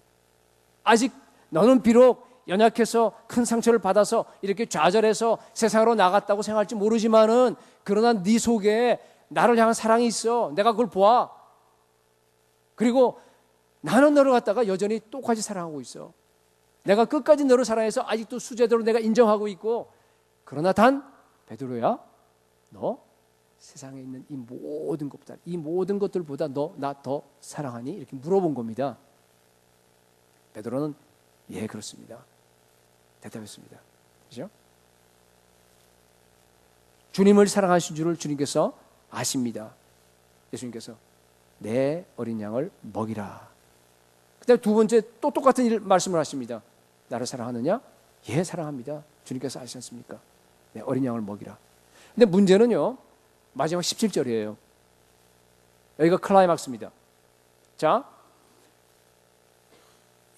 아직 너는 비록 연약해서 큰 상처를 받아서 이렇게 좌절해서 세상으로 나갔다고 생각할지 모르지만은 그러나 네 속에 나를 향한 사랑이 있어. 내가 그걸 보아. 그리고 나는 너를 갖다가 여전히 똑같이 사랑하고 있어. 내가 끝까지 너를 사랑해서 아직도 수제대로 내가 인정하고 있고 그러나 단 베드로야, 너 세상에 있는 이 모든 것보다 이 모든 것들보다 너 나 더 사랑하니? 이렇게 물어본 겁니다. 베드로는 예, 그렇습니다. 대답했습니다. 그죠? 주님을 사랑하신 줄을 주님께서 아십니다. 예수님께서 내 어린 양을 먹이라. 그다음에 두 번째 또 똑같은 말씀을 하십니다. 나를 사랑하느냐? 예, 사랑합니다. 주님께서 아시지 않습니까? 내 어린 양을 먹이라. 근데 문제는요, 마지막 17절이에요. 여기가 클라이막스입니다. 자,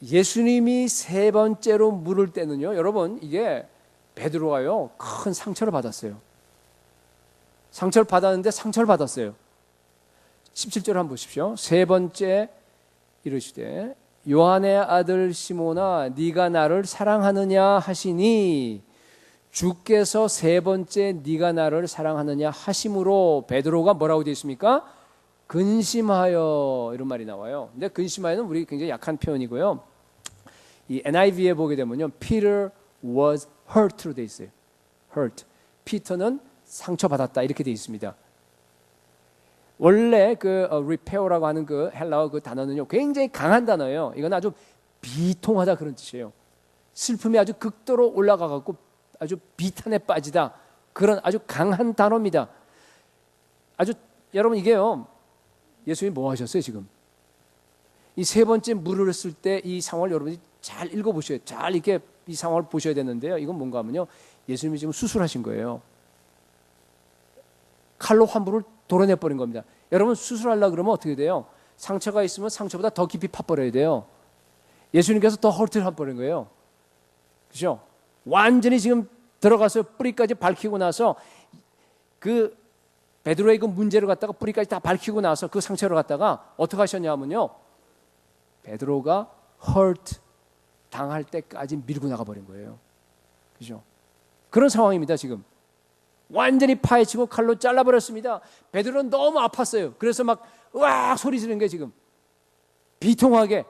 예수님이 3번째로 물을 때는요, 여러분 이게 베드로가요 큰 상처를 받았어요. 상처를 받았는데 상처를 받았어요. 17절 한번 보십시오. 3번째 이르시되 요한의 아들 시몬아 네가 나를 사랑하느냐 하시니 주께서 3번째 네가 나를 사랑하느냐 하심으로 베드로가 뭐라고 되어 있습니까? 근심하여, 이런 말이 나와요. 근데 근심하여는 우리 굉장히 약한 표현이고요. 이 NIV에 보게 되면요, Peter was hurt로 되어 있어요. hurt. 피터는 상처받았다 이렇게 되어 있습니다. 원래 그 repair라고 하는 그 헬라어 그 단어는요, 굉장히 강한 단어예요. 이건 아주 비통하다 그런 뜻이에요. 슬픔이 아주 극도로 올라가 갖고 아주 비탄에 빠지다, 그런 아주 강한 단어입니다. 아주 여러분 이게요, 예수님이 뭐 하셨어요 지금? 이 3번째 물을 했을 때 이 상황을 여러분이 잘 읽어보셔야, 잘 이렇게 이 상황을 보셔야 되는데요. 이건 뭔가 하면요, 예수님이 지금 수술하신 거예요. 칼로 환부를 도려내버린 겁니다. 여러분 수술하려고 그러면 어떻게 돼요? 상처가 있으면 상처보다 더 깊이 파버려야 돼요. 예수님께서 더 헐트를 해버린 거예요. 그렇죠? 완전히 지금 들어가서 뿌리까지 밝히고 나서 그 베드로의 그 문제를 갖다가 뿌리까지 다 밝히고 나서 그 상처를 갖다가 어떻게 하셨냐면요, 베드로가 hurt 당할 때까지 밀고 나가버린 거예요. 그죠? 그런 상황입니다. 지금 완전히 파헤치고 칼로 잘라버렸습니다. 베드로는 너무 아팠어요. 그래서 막 으악 소리 지르는 게 지금 비통하게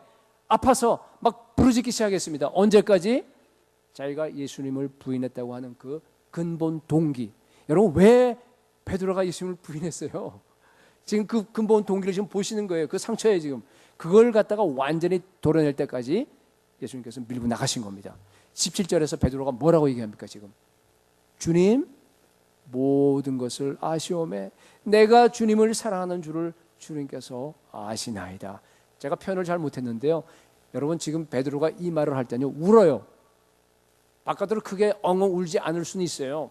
아파서 막 부르짖기 시작했습니다. 언제까지? 자기가 예수님을 부인했다고 하는 그 근본 동기. 여러분, 왜 베드로가 예수님을 부인했어요? 지금 그 근본 동기를 지금 보시는 거예요. 그 상처에 지금 그걸 갖다가 완전히 도려낼 때까지 예수님께서 밀고 나가신 겁니다. 17절에서 베드로가 뭐라고 얘기합니까? 지금 주님, 모든 것을 아시오매 내가 주님을 사랑하는 줄을 주님께서 아시나이다. 제가 표현을 잘 못했는데요, 여러분 지금 베드로가 이 말을 할 때는 울어요. 바깥으로 크게 엉엉 울지 않을 수는 있어요.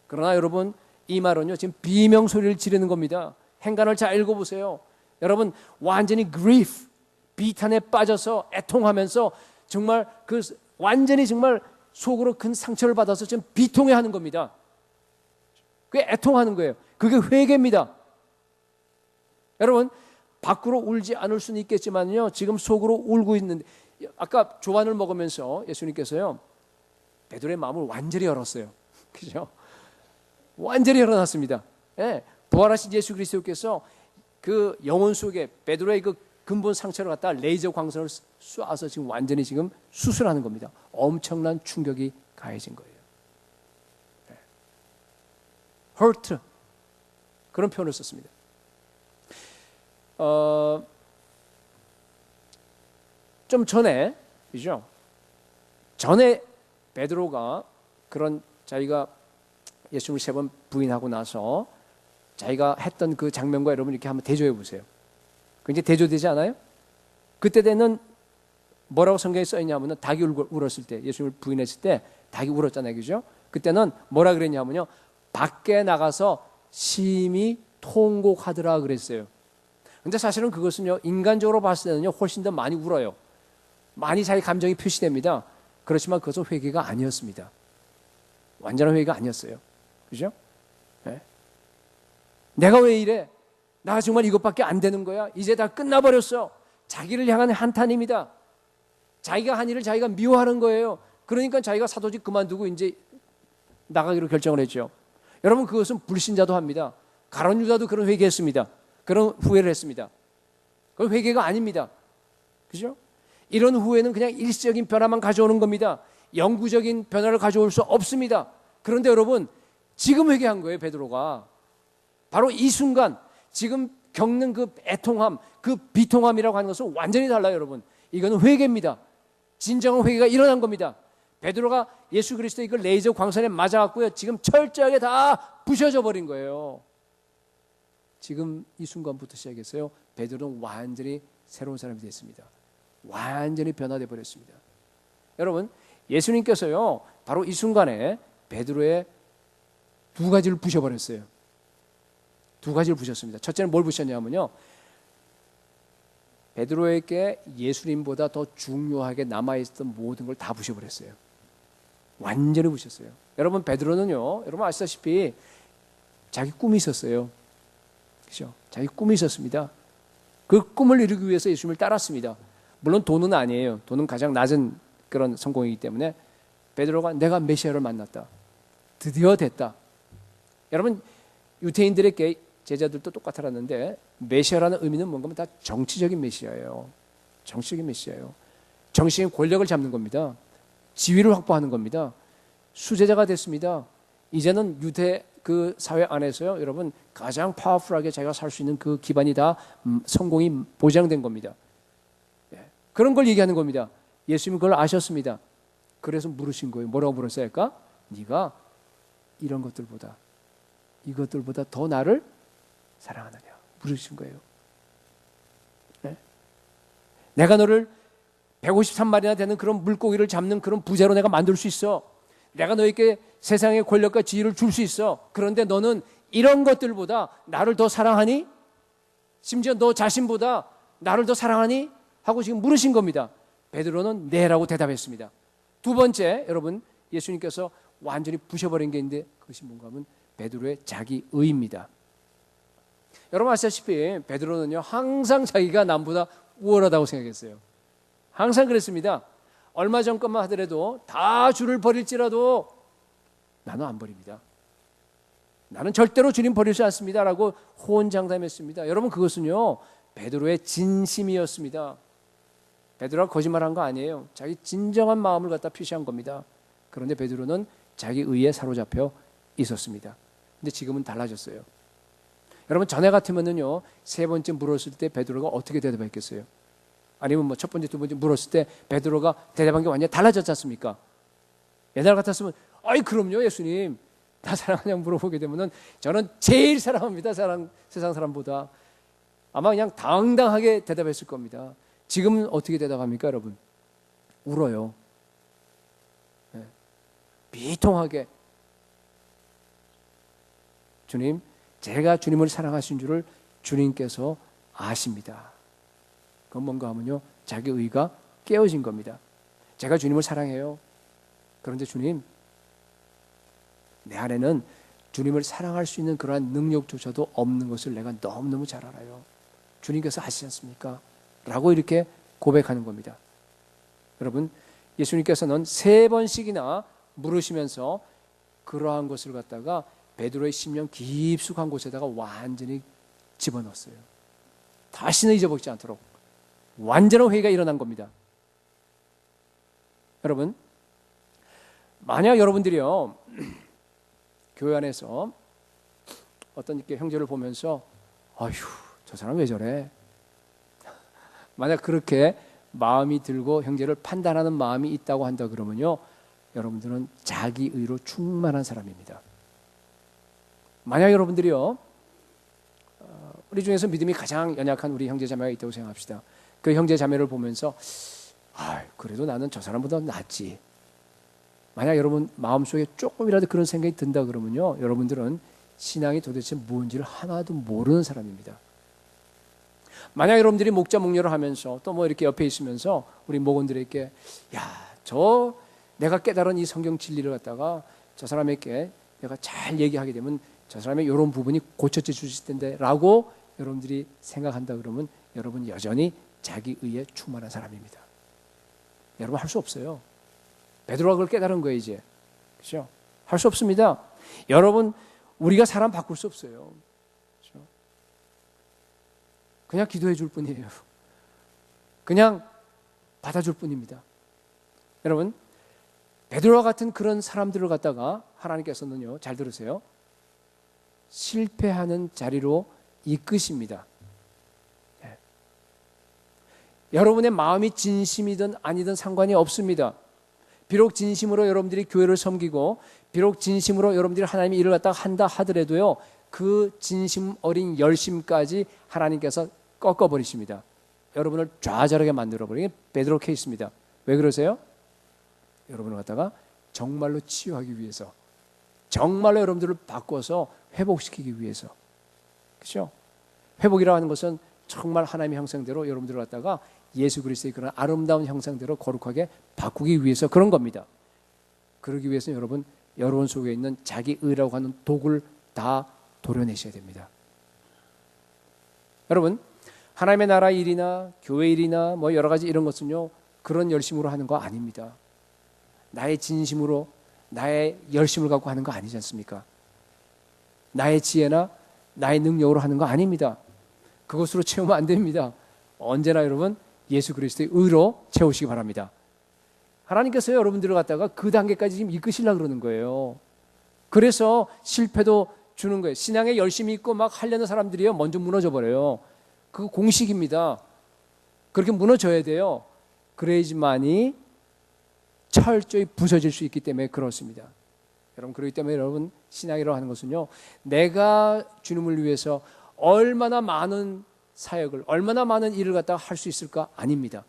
그러나 여러분, 이 말은요 지금 비명 소리를 지르는 겁니다. 행간을 잘 읽어보세요. 여러분, 완전히 grief, 비탄에 빠져서 애통하면서 정말 그 완전히 정말 속으로 큰 상처를 받아서 지금 비통해하는 겁니다. 그게 애통하는 거예요. 그게 회개입니다. 여러분, 밖으로 울지 않을 수는 있겠지만요, 지금 속으로 울고 있는데, 아까 조반을 먹으면서 예수님께서요 베드로의 마음을 완전히 열었어요. 그죠? 완전히 열어놨습니다. 예, 부활하신 예수 그리스도께서 그 영혼 속에 베드로의 그 근본 상처를 갖다 레이저 광선을 쏴서 지금 완전히 지금 수술하는 겁니다. 엄청난 충격이 가해진 거예요. 예. hurt, 그런 표현을 썼습니다. 좀 전에, 그죠? 전에 베드로가 그런 자기가 예수님을 3번 부인하고 나서 자기가 했던 그 장면과 여러분 이렇게 한번 대조해 보세요. 굉장히 대조되지 않아요? 그때 되는 뭐라고 성경에 써 있냐면은 닭이 울었을 때, 예수님을 부인했을 때 닭이 울었잖아요, 그죠? 그때는 뭐라 그랬냐면요, 밖에 나가서 심히 통곡하더라 그랬어요. 근데 사실은 그것은요, 인간적으로 봤을 때는요 훨씬 더 많이 울어요. 많이 자기 감정이 표시됩니다. 그렇지만 그것은 회개가 아니었습니다. 완전한 회개가 아니었어요. 그죠? 네? 내가 왜 이래? 나 정말 이것밖에 안 되는 거야? 이제 다 끝나버렸어. 자기를 향한 한탄입니다. 자기가 한 일을 자기가 미워하는 거예요. 그러니까 자기가 사도직 그만두고 이제 나가기로 결정을 했죠. 여러분, 그것은 불신자도 합니다. 가룟 유다도 그런 회개했습니다. 그런 후회를 했습니다. 그건 회개가 아닙니다. 그죠? 이런 후회는 그냥 일시적인 변화만 가져오는 겁니다. 영구적인 변화를 가져올 수 없습니다. 그런데 여러분, 지금 회개한 거예요, 베드로가. 바로 이 순간 지금 겪는 그 애통함, 그 비통함이라고 하는 것은 완전히 달라요, 여러분. 이거는 회개입니다. 진정한 회개가 일어난 겁니다. 베드로가 예수 그리스도의 그 레이저 광선에 맞아갖고요, 지금 철저하게 다 부셔져 버린 거예요. 지금 이 순간부터 시작해서요, 베드로는 완전히 새로운 사람이 됐습니다. 완전히 변화돼 버렸습니다. 여러분, 예수님께서요 바로 이 순간에 베드로의 2가지를 부셔버렸어요. 2가지를 부셨습니다. 첫째는 뭘 부셨냐면요, 베드로에게 예수님보다 더 중요하게 남아있었던 모든 걸 다 부셔버렸어요. 완전히 부셨어요. 여러분, 베드로는요, 여러분 아시다시피 자기 꿈이 있었어요. 그렇죠? 자기 꿈이 있었습니다. 그 꿈을 이루기 위해서 예수님을 따랐습니다. 물론 돈은 아니에요. 돈은 가장 낮은 그런 성공이기 때문에 베드로가 내가 메시아를 만났다. 드디어 됐다. 여러분, 유대인들에게 제자들도 똑같았는데 메시아라는 의미는 뭔가 하면 다 정치적인 메시아예요. 정치적인 메시아예요. 정치적인 권력을 잡는 겁니다. 지위를 확보하는 겁니다. 수제자가 됐습니다. 이제는 유대 그 사회 안에서요, 여러분 가장 파워풀하게 자기가 살 수 있는 그 기반이 다 성공이 보장된 겁니다. 그런 걸 얘기하는 겁니다. 예수님은 그걸 아셨습니다. 그래서 물으신 거예요. 뭐라고 물었어야 할까? 네가 이런 것들보다, 이것들보다 더 나를 사랑하느냐 물으신 거예요. 네? 내가 너를 153마리나 되는 그런 물고기를 잡는 그런 부자로 내가 만들 수 있어. 내가 너에게 세상의 권력과 지위를 줄 수 있어. 그런데 너는 이런 것들보다 나를 더 사랑하니? 심지어 너 자신보다 나를 더 사랑하니? 하고 지금 물으신 겁니다. 베드로는 네라고 대답했습니다. 2번째, 여러분, 예수님께서 완전히 부셔버린 게 있는데 그것이 뭔가 하면 베드로의 자기의입니다. 여러분 아시다시피 베드로는요 항상 자기가 남보다 우월하다고 생각했어요. 항상 그랬습니다. 얼마 전 것만 하더라도 다 주를 버릴지라도 나는 안 버립니다. 나는 절대로 주님 버리지 않습니다 라고 호언장담했습니다. 여러분, 그것은요 베드로의 진심이었습니다. 베드로가 거짓말한 거 아니에요. 자기 진정한 마음을 갖다 표시한 겁니다. 그런데 베드로는 자기 의에 사로잡혀 있었습니다. 근데 지금은 달라졌어요. 여러분, 전에 같으면은요, 세 번째 물었을 때 베드로가 어떻게 대답했겠어요? 아니면 뭐 첫 번째, 두 번째 물었을 때 베드로가 대답한 게 완전히 달라졌지 않습니까? 옛날 같았으면, 아이, 그럼요, 예수님. 나 사랑하냐고 물어보게 되면은 저는 제일 사랑합니다. 세상 사람보다. 아마 그냥 당당하게 대답했을 겁니다. 지금은 어떻게 대답합니까, 여러분? 울어요. 네. 비통하게. 주님, 제가 주님을 사랑하신 줄을 주님께서 아십니다. 그건 뭔가 하면요, 자기 의가 깨어진 겁니다. 제가 주님을 사랑해요. 그런데 주님, 내 안에는 주님을 사랑할 수 있는 그러한 능력조차도 없는 것을 내가 너무너무 잘 알아요. 주님께서 아시지 않습니까? 라고 이렇게 고백하는 겁니다. 여러분, 예수님께서는 3번씩이나 물으시면서 그러한 것을 갖다가 베드로의 심령 깊숙한 곳에다가 완전히 집어넣었어요. 다시는 잊어먹지 않도록 완전한 회의가 일어난 겁니다. 여러분, 만약 여러분들이요, 교회 안에서 어떤 이렇게 형제를 보면서 아휴, 저 사람 왜 저래? 만약 그렇게 마음이 들고 형제를 판단하는 마음이 있다고 한다 그러면요, 여러분들은 자기의로 충만한 사람입니다. 만약 여러분들이요, 우리 중에서 믿음이 가장 연약한 우리 형제 자매가 있다고 생각합시다. 그 형제 자매를 보면서 그래도 나는 저 사람보다 낫지. 만약 여러분 마음속에 조금이라도 그런 생각이 든다 그러면요, 여러분들은 신앙이 도대체 뭔지를 하나도 모르는 사람입니다. 만약 여러분들이 목자 목녀를 하면서 또 뭐 이렇게 옆에 있으면서 우리 목원들에게 저 내가 깨달은 이 성경 진리를 갖다가 저 사람에게 내가 잘 얘기하게 되면 저 사람의 이런 부분이 고쳐져 주실 텐데 라고 여러분들이 생각한다 그러면 여러분 여전히 자기 의에 충만한 사람입니다. 여러분 할 수 없어요. 베드로가 그걸 깨달은 거예요, 이제. 그렇죠? 할 수 없습니다. 여러분, 우리가 사람 바꿀 수 없어요. 그렇죠? 그냥 기도해 줄 뿐이에요. 그냥 받아줄 뿐입니다. 여러분, 베드로와 같은 그런 사람들을 갖다가 하나님께서는요, 잘 들으세요, 실패하는 자리로 이끄십니다. 네. 여러분의 마음이 진심이든 아니든 상관이 없습니다. 비록 진심으로 여러분들이 교회를 섬기고 비록 진심으로 여러분들이 하나님의 일을 갖다가 한다 하더라도요, 그 진심 어린 열심까지 하나님께서 꺾어버리십니다. 여러분을 좌절하게 만들어버리는 게 베드로 케이스입니다. 왜 그러세요? 여러분을 갖다가 정말로 치유하기 위해서, 정말로 여러분들을 바꿔서 회복시키기 위해서. 그렇죠? 회복이라고 하는 것은 정말 하나님의 형상대로 여러분들을 갖다가 예수 그리스도의 그런 아름다운 형상대로 거룩하게 바꾸기 위해서 그런 겁니다. 그러기 위해서는 여러분 속에 있는 자기 의라고 하는 독을 다 도려내셔야 됩니다. 여러분, 하나님의 나라 일이나 교회 일이나 뭐 여러 가지 이런 것은요, 그런 열심으로 하는 거 아닙니다. 나의 진심으로 나의 열심을 갖고 하는 거 아니지 않습니까? 나의 지혜나 나의 능력으로 하는 거 아닙니다. 그것으로 채우면 안 됩니다. 언제나 여러분 예수 그리스도의 의로 채우시기 바랍니다. 하나님께서 여러분들을 갖다가 그 단계까지 지금 이끄시려고 그러는 거예요. 그래서 실패도 주는 거예요. 신앙에 열심히 있고 막 하려는 사람들이요, 먼저 무너져 버려요. 그거 공식입니다. 그렇게 무너져야 돼요. 그래야지만이 철저히 부서질 수 있기 때문에 그렇습니다. 여러분, 그렇기 때문에 여러분 신앙이라고 하는 것은요, 내가 주님을 위해서 얼마나 많은 사역을, 얼마나 많은 일을 갖다가 할 수 있을까? 아닙니다.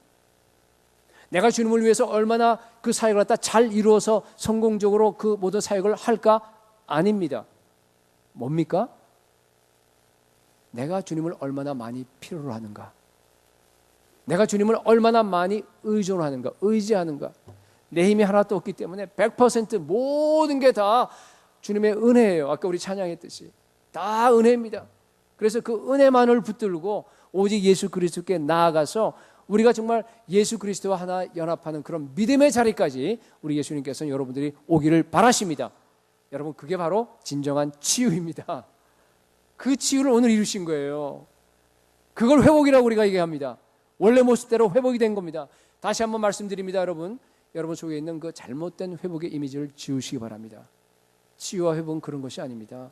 내가 주님을 위해서 얼마나 그 사역을 갖다 잘 이루어서 성공적으로 그 모든 사역을 할까? 아닙니다. 뭡니까? 내가 주님을 얼마나 많이 필요로 하는가? 내가 주님을 얼마나 많이 의존하는가? 의지하는가? 내 힘이 하나도 없기 때문에 100% 모든 게 다 주님의 은혜예요. 아까 우리 찬양했듯이 다 은혜입니다. 그래서 그 은혜만을 붙들고 오직 예수 그리스도께 나아가서 우리가 정말 예수 그리스도와 하나 연합하는 그런 믿음의 자리까지 우리 예수님께서는 여러분들이 오기를 바라십니다. 여러분, 그게 바로 진정한 치유입니다. 그 치유를 오늘 이루신 거예요. 그걸 회복이라고 우리가 얘기합니다. 원래 모습대로 회복이 된 겁니다. 다시 한번 말씀드립니다. 여러분 속에 있는 그 잘못된 회복의 이미지를 지우시기 바랍니다. 치유와 회복은 그런 것이 아닙니다.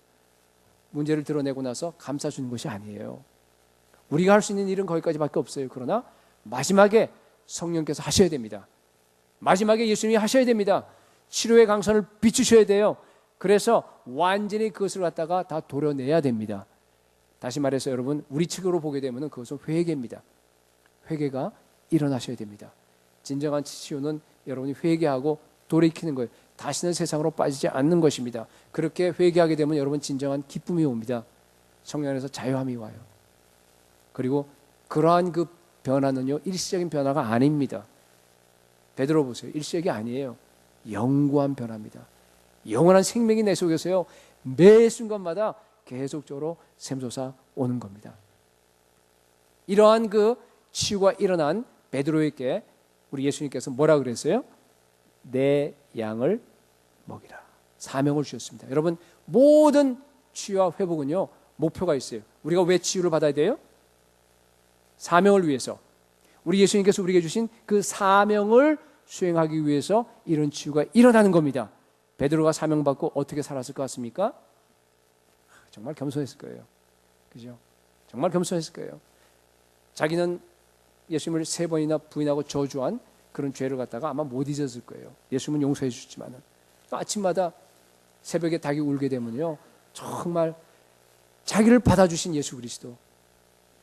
문제를 드러내고 나서 감싸주는 것이 아니에요. 우리가 할 수 있는 일은 거기까지밖에 없어요. 그러나 마지막에 성령께서 하셔야 됩니다. 마지막에 예수님이 하셔야 됩니다. 치료의 강선을 비추셔야 돼요. 그래서 완전히 그것을 갖다가 다 도려내야 됩니다. 다시 말해서 여러분, 우리 측으로 보게 되면 그것은 회개입니다. 회개가 일어나셔야 됩니다. 진정한 치유는 여러분이 회개하고 돌이키는 거예요. 다시는 세상으로 빠지지 않는 것입니다. 그렇게 회개하게 되면 여러분 진정한 기쁨이 옵니다. 성령 안에서 자유함이 와요. 그리고 그러한 그 변화는요, 일시적인 변화가 아닙니다. 베드로 보세요. 일시적이 아니에요. 영구한 변화입니다. 영원한 생명이 내 속에서요, 매 순간마다 계속적으로 샘솟아 오는 겁니다. 이러한 그 치유가 일어난 베드로에게 우리 예수님께서 뭐라 그랬어요? 내 양을 먹이라. 사명을 주셨습니다. 여러분, 모든 치유와 회복은요, 목표가 있어요. 우리가 왜 치유를 받아야 돼요? 사명을 위해서. 우리 예수님께서 우리에게 주신 그 사명을 수행하기 위해서 이런 치유가 일어나는 겁니다. 베드로가 사명받고 어떻게 살았을 것 같습니까? 정말 겸손했을 거예요. 그죠? 정말 겸손했을 거예요. 자기는 예수님을 3번이나 부인하고 저주한 그런 죄를 갖다가 아마 못 잊었을 거예요. 예수님은 용서해 주셨지만은. 아침마다 새벽에 닭이 울게 되면요, 정말 자기를 받아주신 예수 그리스도,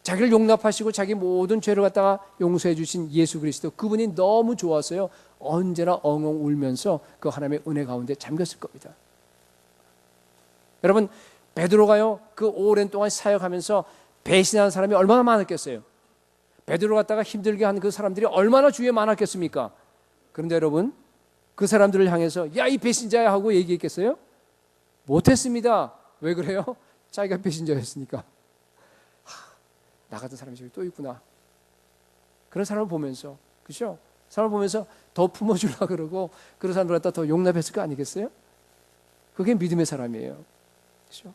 자기를 용납하시고 자기 모든 죄를 갖다가 용서해 주신 예수 그리스도, 그분이 너무 좋았어요. 언제나 엉엉 울면서 그 하나님의 은혜 가운데 잠겼을 겁니다. 여러분, 베드로가요, 그 오랜 동안 사역하면서 배신하는 사람이 얼마나 많았겠어요. 베드로 갖다가 힘들게 한 그 사람들이 얼마나 주위에 많았겠습니까? 그런데 여러분, 그 사람들을 향해서 야, 이 배신자야 하고 얘기했겠어요? 못했습니다. 왜 그래요? 자기가 배신자였으니까. 나 같은 사람이 저기 또 있구나. 그런 사람을 보면서, 그죠? 사람을 보면서 더 품어주려고 그러고 그런 사람들 갖다 더 용납했을 거 아니겠어요? 그게 믿음의 사람이에요. 그죠?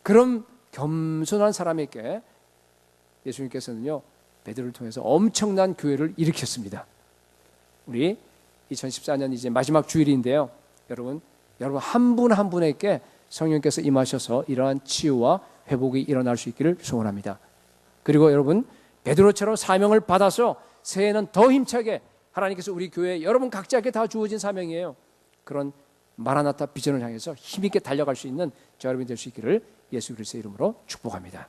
그런 겸손한 사람에게 예수님께서는요, 베드로를 통해서 엄청난 교회를 일으켰습니다. 우리 2014년 이제 마지막 주일인데요. 여러분 한 분 한 분에게 성령께서 임하셔서 이러한 치유와 회복이 일어날 수 있기를 소원합니다. 그리고 여러분, 베드로처럼 사명을 받아서 새해에는 더 힘차게 하나님께서 우리 교회 여러분 각자에게 다 주어진 사명이에요. 그런 마라나타 비전을 향해서 힘있게 달려갈 수 있는 저 여러분이 될 수 있기를 예수 그리스도의 이름으로 축복합니다.